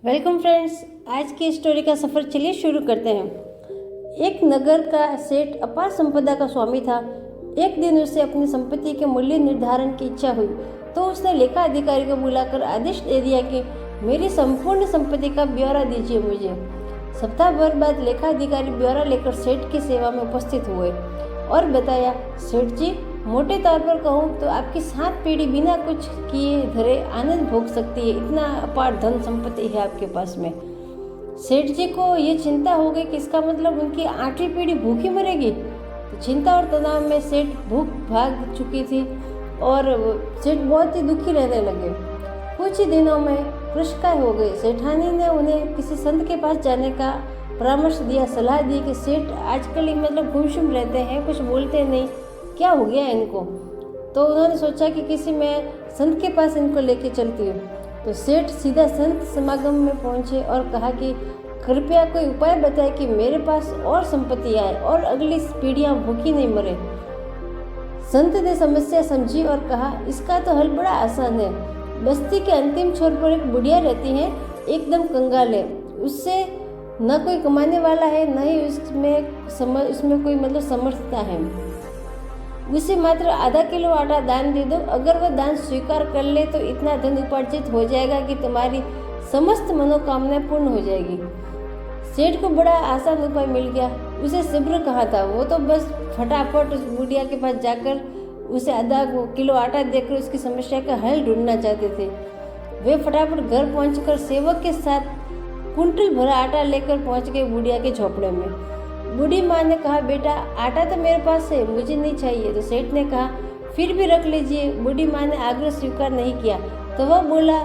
Welcome friends, आज की story का सफ़र चलिए शुरू करते हैं। एक नगर का सेठ अपार संपदा का स्वामी था। एक दिन उसे अपनी संपत्ति के मूल्य निर्धारण की इच्छा हुई तो उसने लेखा अधिकारी को बुलाकर आदेश दे दिया कि मेरी संपूर्ण संपत्ति का ब्यौरा दीजिए मुझे। सप्ताह भर बाद लेखा अधिकारी ब्यौरा लेकर सेठ की सेवा में उपस्थित हुए और बताया, सेठ जी, मोटे तौर पर कहूँ तो आपकी 7 पीढ़ी बिना कुछ किए धरे आनंद भोग सकती है, इतना अपार धन संपत्ति है आपके पास में। सेठ जी को ये चिंता हो गई कि इसका मतलब उनकी 8वीं पीढ़ी भूखी मरेगी। तो चिंता और तनाव में सेठ भूख भाग चुकी थी और सेठ बहुत ही दुखी रहने लगे। कुछ ही दिनों में कृषकाय हो गई। सेठानी ने उन्हें किसी संत के पास जाने का परामर्श दिया, सलाह दी कि सेठ आजकल ही गुमसुम रहते हैं, कुछ बोलते नहीं, क्या हो गया इनको। तो उन्होंने सोचा कि किसी मैं संत के पास इनको लेके चलती हूँ। तो सेठ सीधा संत समागम में पहुँचे और कहा कि कृपया कोई उपाय बताए कि मेरे पास और संपत्ति आए और अगली पीढ़ियाँ भूखी नहीं मरे। संत ने समस्या समझी और कहा, इसका तो हल बड़ा आसान है। बस्ती के अंतिम छोर पर एक बुढ़िया रहती है, एकदम कंगाल है। उससे न कोई कमाने वाला है, न ही उसमें कोई समर्थता है। उसे मात्र आधा किलो आटा दान दे दो। अगर वह दान स्वीकार कर ले तो इतना धन उपार्जित हो जाएगा कि तुम्हारी समस्त मनोकामनाएं पूर्ण हो जाएगी। सेठ को बड़ा आसान उपाय मिल गया। उसे सिब्र कहा था, वो तो बस फटाफट उस बुढ़िया के पास जाकर उसे आधा किलो आटा देकर उसकी समस्या का हल ढूंढना चाहते थे। वे फटाफट घर पहुंचकर सेवक के साथ कुंटल भरा आटा लेकर पहुंच गए बुढ़िया के झोपड़े में। बूढ़ी माँ ने कहा, बेटा आटा तो मेरे पास है, मुझे नहीं चाहिए। तो सेठ ने कहा, फिर भी रख लीजिए। बूढ़ी माँ ने आग्रह स्वीकार नहीं किया तो वह बोला,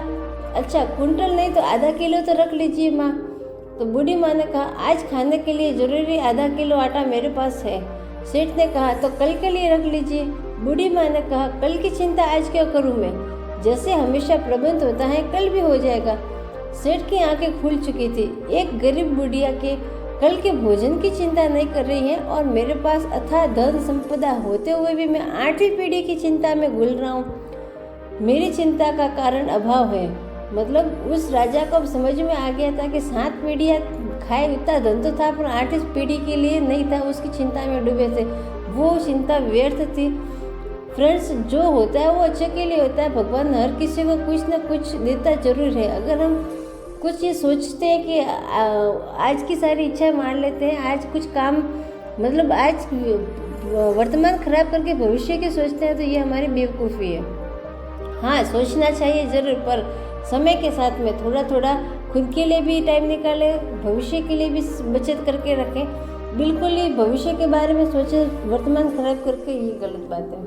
अच्छा कुंटल नहीं तो आधा किलो तो रख लीजिए माँ। तो बूढ़ी माँ ने कहा, आज खाने के लिए जरूरी आधा किलो आटा मेरे पास है। सेठ ने कहा, तो कल के लिए रख लीजिए। बूढ़ी माँ ने कहा, कल की चिंता आज क्यों करूँ मैं, जैसे हमेशा प्रबंध होता है कल भी हो जाएगा। सेठ की आंखें खुल चुकी थी। एक गरीब बुढ़िया के कल के भोजन की चिंता नहीं कर रही है और मेरे पास अथाह धन संपदा होते हुए भी मैं 8वीं पीढ़ी की चिंता में घुल रहा हूँ। मेरी चिंता का कारण अभाव है। उस राजा को अब समझ में आ गया था कि 7 पीढ़ियाँ खाए उतना धन तो था, पर 8वीं पीढ़ी के लिए नहीं था। उसकी चिंता में डूबे थे, वो चिंता व्यर्थ थी। फ्रेंड्स, जो होता है वो अच्छे के लिए होता है। भगवान हर किसी को कुछ न कुछ देता जरूर है। अगर हम कुछ ये सोचते हैं कि आज की सारी इच्छा मान लेते हैं, आज कुछ काम आज वर्तमान खराब करके भविष्य की सोचते हैं, तो ये हमारी बेवकूफ़ी है। हाँ, सोचना चाहिए ज़रूर, पर समय के साथ में थोड़ा थोड़ा खुद के लिए भी टाइम निकालें, भविष्य के लिए भी बचत करके रखें। बिल्कुल ही भविष्य के बारे में सोचें वर्तमान खराब करके, ये गलत बात है।